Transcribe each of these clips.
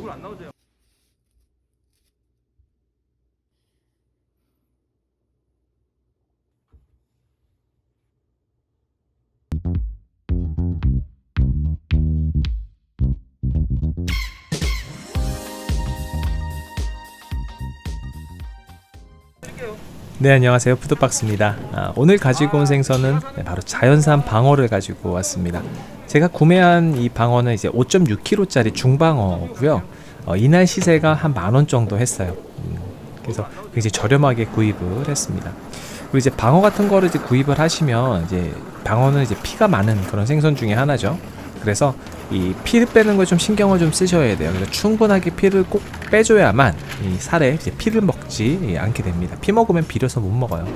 얼굴 안 나오세요. 네, 안녕하세요. 푸드박스입니다. 오늘 가지고 온 생선은 바로 자연산 방어를 가지고 왔습니다. 제가 구매한 이 방어는 이제 5.6kg짜리 중방어고요. 이날 시세가 한 10,000원 정도 했어요. 그래서 굉장히 저렴하게 구입을 했습니다. 그리고 이제 방어 같은 거를 이제 구입을 하시면 이제 방어는 이제 피가 많은 그런 생선 중에 하나죠. 그래서 이 피를 빼는 걸 좀 신경을 좀 쓰셔야 돼요. 그래서 충분하게 피를 꼭 빼줘야만 이 살에 이제 피를 먹지 않게 됩니다. 피 먹으면 비려서 못 먹어요.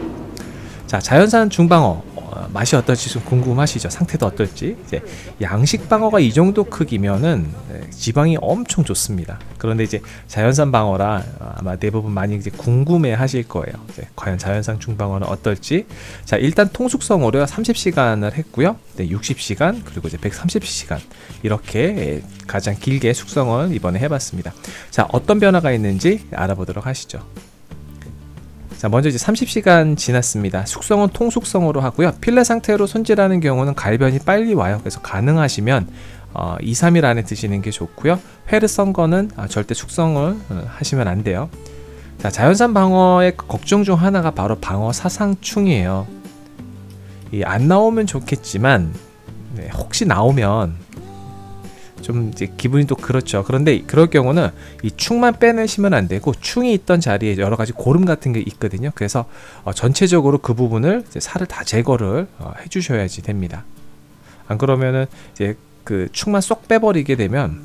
자, 자연산 중방어 맛이 어떨지 좀 궁금하시죠? 상태도 어떨지. 이제 양식 방어가 이 정도 크기면은 지방이 엄청 좋습니다. 그런데 이제 자연산 방어라 아마 대부분 많이 이제 궁금해 하실 거예요. 이제 과연 자연산 중방어는 어떨지. 자, 일단 통숙성으로 30시간을 했고요. 네, 60시간 그리고 이제 130시간 이렇게 가장 길게 숙성을 이번에 해봤습니다. 자, 어떤 변화가 있는지 알아보도록 하시죠. 자, 먼저 이제 30시간 지났습니다. 숙성은 통숙성으로 하고요. 필레 상태로 손질하는 경우는 갈변이 빨리 와요. 그래서 가능하시면 2, 3일 안에 드시는 게 좋고요. 회를 썬 거는 절대 숙성을 하시면 안 돼요. 자, 자연산 방어의 걱정 중 하나가 바로 방어 사상충이에요. 안 나오면 좋겠지만 혹시 나오면 좀 이제 기분이 또 그렇죠. 그런데 그럴 경우는 이 충만 빼내시면 안 되고 충이 있던 자리에 여러 가지 고름 같은 게 있거든요. 그래서 전체적으로 그 부분을 이제 살을 다 제거를 해주셔야지 됩니다. 안 그러면은 이제 그 충만 쏙 빼버리게 되면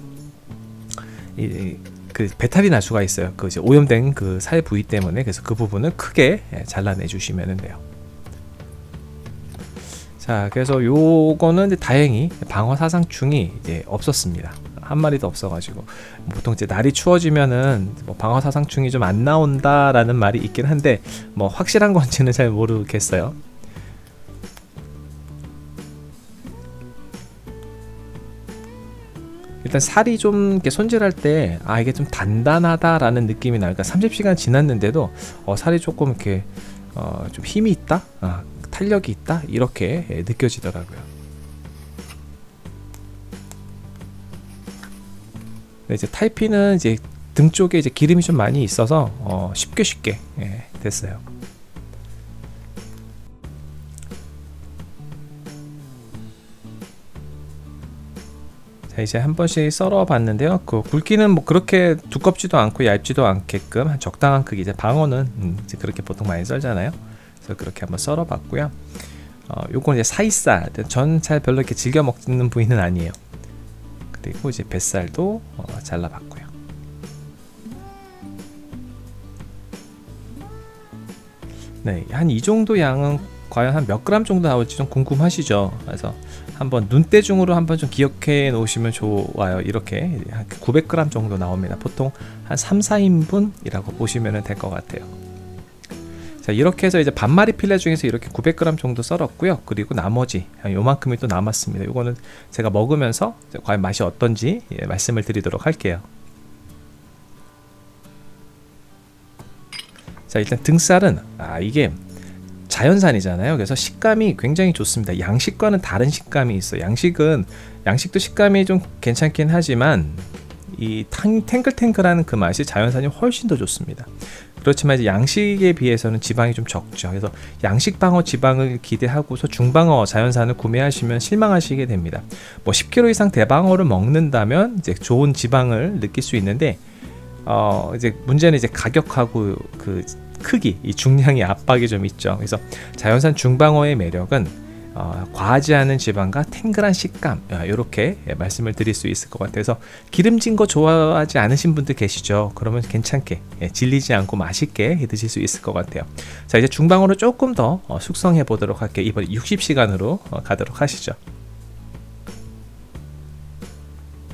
그 배탈이 날 수가 있어요. 그 이제 오염된 그 살 부위 때문에. 그래서 그 부분을 크게 잘라내 주시면 돼요. 자, 그래서 요거는 이제 다행히 방어 사상충이 이제 없었습니다. 한 마리도 없어가지고. 보통 이제 날이 추워지면은 뭐 방어 사상충이 좀 안 나온다라는 말이 있긴 한데 뭐 확실한 건지는 잘 모르겠어요. 일단 살이 좀 이렇게 손질할 때 이게 좀 단단하다라는 느낌이 나요. 그러니까 30시간 지났는데도 살이 조금 이렇게 좀 힘이 있다, 탄력이 있다 이렇게 느껴지더라고요. 이제 탈피는 이제 등 쪽에 이제 기름이 좀 많이 있어서 쉽게 됐어요. 자, 이제 한 번씩 썰어 봤는데요. 그 굵기는 뭐 그렇게 두껍지도 않고 얇지도 않게끔 한 적당한 크기. 이제 방어는 이제 그렇게 보통 많이 썰잖아요. 그래서 그렇게 한번 썰어 봤고요. 요건 이제 사이살. 전 잘 별로 이렇게 즐겨 먹는 부위는 아니에요. 그리고 이제 뱃살도 잘라 봤고요. 네, 한 이 정도 양은 과연 한 몇 그램 정도 나올지 좀 궁금하시죠? 그래서 한번 눈대중으로 한번 좀 기억해 놓으시면 좋아요. 이렇게 한 900g 정도 나옵니다. 보통 한 3, 4인분이라고 보시면 될 것 같아요. 자, 이렇게 해서 이제 반마리 필레 중에서 이렇게 900g 정도 썰었고요. 그리고 나머지 요만큼이 또 남았습니다. 이거는 제가 먹으면서 과연 맛이 어떤지 말씀을 드리도록 할게요. 자, 일단 등살은 이게 자연산이잖아요. 그래서 식감이 굉장히 좋습니다. 양식과는 다른 식감이 있어요. 양식도 식감이 좀 괜찮긴 하지만 이 탱글탱글한 그 맛이 자연산이 훨씬 더 좋습니다. 그렇지만 이제 양식에 비해서는 지방이 좀 적죠. 그래서 양식 방어 지방을 기대하고서 중방어 자연산을 구매하시면 실망하시게 됩니다. 뭐 10kg 이상 대방어를 먹는다면 이제 좋은 지방을 느낄 수 있는데 이제 문제는 이제 가격하고 그 크기, 이 중량의 압박이 좀 있죠. 그래서 자연산 중방어의 매력은 과하지 않은 지방과 탱글한 식감, 이렇게 말씀을 드릴 수 있을 것 같아서 기름진 거 좋아하지 않으신 분들 계시죠? 그러면 괜찮게 질리지 않고 맛있게 드실 수 있을 것 같아요. 자, 이제 중방어로 조금 더 숙성해 보도록 할게요. 이번에 60시간으로 가도록 하시죠.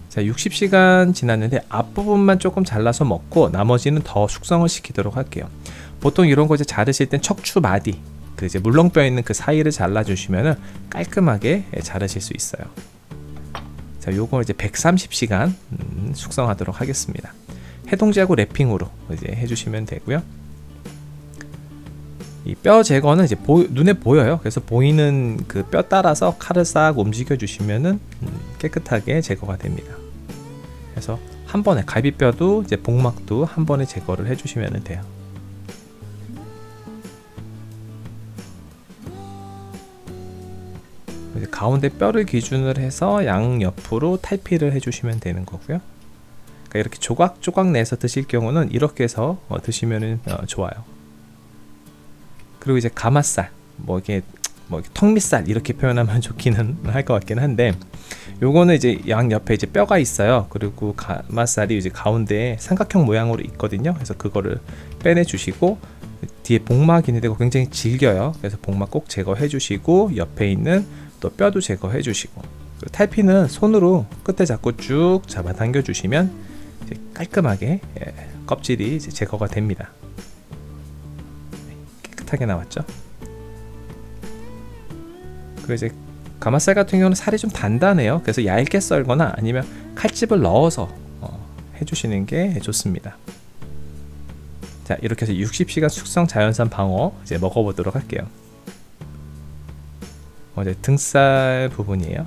자, 60시간 지났는데 앞부분만 조금 잘라서 먹고 나머지는 더 숙성을 시키도록 할게요. 보통 이런 거 이제 자르실 땐 척추 마디, 그 이제 물렁뼈 있는 그 사이를 잘라주시면은 깔끔하게 자르실 수 있어요. 자, 요거 이제 130시간 일단 숙성하도록 하겠습니다. 해동제하고 랩핑으로 이제 해주시면 되고요. 이 뼈 제거는 이제 눈에 보여요. 그래서 보이는 그 뼈 따라서 칼을 싹 움직여 주시면은 깨끗하게 제거가 됩니다. 그래서 한 번에 갈비뼈도 이제 복막도 한 번에 제거를 해주시면 돼요. 이제 가운데 뼈를 기준으로 해서 양 옆으로 탈피를 해주시면 되는 거고요. 그러니까 이렇게 조각조각 내서 드실 경우는 이렇게 해서 드시면 좋아요. 그리고 이제 가마살, 뭐 이렇게 턱밑살 이렇게 표현하면 좋기는 할 것 같긴 한데, 요거는 이제 양 옆에 이제 뼈가 있어요. 그리고 가마살이 이제 가운데에 삼각형 모양으로 있거든요. 그래서 그거를 빼내 주시고, 뒤에 복막이 있는데 굉장히 질겨요. 그래서 복막 꼭 제거해 주시고, 옆에 있는 또 뼈도 제거해 주시고, 탈피는 손으로 끝에 잡고 쭉 잡아 당겨 주시면 이제 깔끔하게 껍질이 이제 제거가 됩니다. 깨끗하게 나왔죠. 그리고 이제 가마살 같은 경우는 살이 좀 단단해요. 그래서 얇게 썰거나 아니면 칼집을 넣어서 해주시는 게 좋습니다. 자, 이렇게 해서 60시간 숙성 자연산 방어 이제 먹어보도록 할게요. 이제 등살 부분이에요.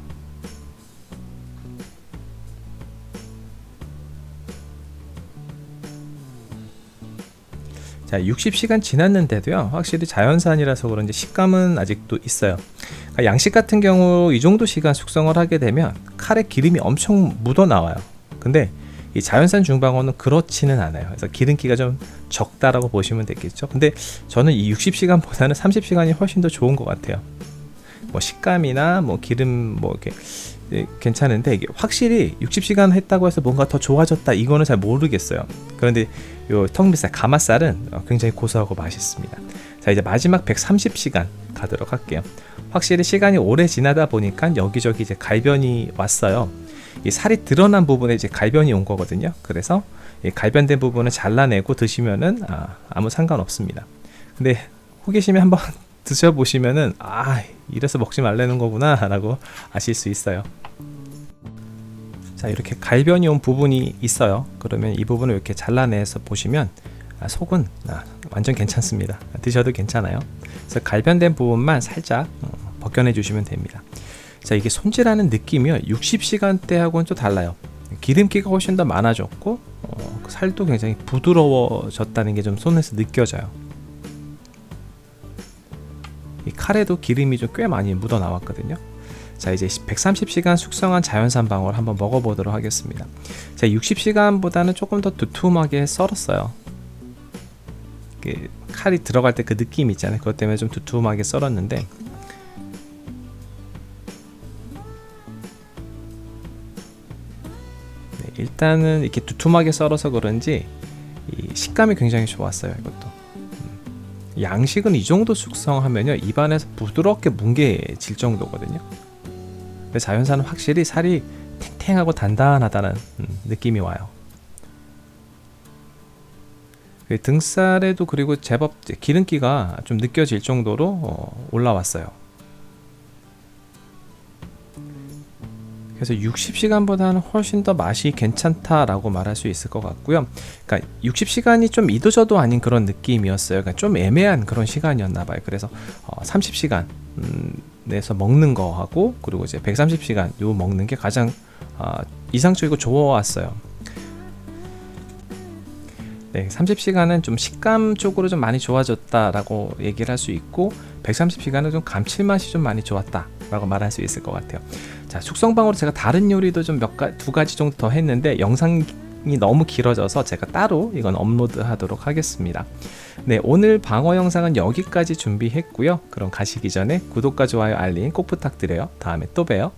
자, 60시간 지났는데도요, 확실히 자연산이라서 그런지 식감은 아직도 있어요. 그러니까 양식 같은 경우 이 정도 시간 숙성을 하게 되면 칼에 기름이 엄청 묻어 나와요. 근데 이 자연산 중방어는 그렇지는 않아요. 그래서 기름기가 좀 적다라고 보시면 되겠죠. 근데 저는 이 60시간보다는 30시간이 훨씬 더 좋은 것 같아요. 뭐 식감이나 뭐 기름 뭐 이렇게 괜찮은데, 이게 확실히 60시간 했다고 해서 뭔가 더 좋아졌다 이거는 잘 모르겠어요. 그런데 요 턱밑살 가마살은 굉장히 고소하고 맛있습니다. 자, 이제 마지막 130시간 가도록 할게요. 확실히 시간이 오래 지나다 보니까 여기저기 이제 갈변이 왔어요. 이 살이 드러난 부분에 이제 갈변이 온 거거든요. 그래서 이 갈변된 부분을 잘라내고 드시면은 아무 상관없습니다. 근데 호기심에 한번 드셔보시면은 이래서 먹지 말라는 거구나 라고 아실 수 있어요. 자, 이렇게 갈변이 온 부분이 있어요. 그러면 이 부분을 이렇게 잘라내서 보시면 속은 완전 괜찮습니다. 드셔도 괜찮아요. 그래서 갈변된 부분만 살짝 벗겨내 주시면 됩니다. 자, 이게 손질하는 느낌이요, 60시간대하고는 또 달라요. 기름기가 훨씬 더 많아졌고 살도 굉장히 부드러워졌다는 게 좀 손에서 느껴져요. 이 칼에도 기름이 좀 꽤 많이 묻어 나왔거든요. 자, 이제 130시간 숙성한 자연산 방어를 한번 먹어보도록 하겠습니다. 자, 60시간보다는 조금 더 두툼하게 썰었어요. 칼이 들어갈 때 그 느낌 있잖아요. 그것 때문에 좀 두툼하게 썰었는데, 네, 일단은 이렇게 두툼하게 썰어서 그런지 이 식감이 굉장히 좋았어요. 이것도 양식은 이 정도 숙성하면요, 입안에서 부드럽게 뭉개질 정도거든요. 근데 자연산은 확실히 살이 탱탱하고 단단하다는 느낌이 와요. 등살에도 그리고 제법 기름기가 좀 느껴질 정도로 올라왔어요. 그래서 60시간보다는 훨씬 더 맛이 괜찮다라고 말할 수 있을 것 같고요. 그러니까 60시간이 좀 이도저도 아닌 그런 느낌이었어요. 그러니까 좀 애매한 그런 시간이었나 봐요. 그래서 30시간 내서 먹는 거하고, 그리고 이제 130시간 요 먹는 게 가장 이상적이고 좋았어요. 네, 30시간은 좀 식감 쪽으로 좀 많이 좋아졌다라고 얘기를 할 수 있고, 130시간은 좀 감칠맛이 좀 많이 좋았다라고 말할 수 있을 것 같아요. 자, 숙성방어로 제가 다른 요리도 좀 두 가지 정도 더 했는데 영상이 너무 길어져서 제가 따로 이건 업로드하도록 하겠습니다. 네, 오늘 방어 영상은 여기까지 준비했고요. 그럼 가시기 전에 구독과 좋아요, 알림 꼭 부탁드려요. 다음에 또 봬요.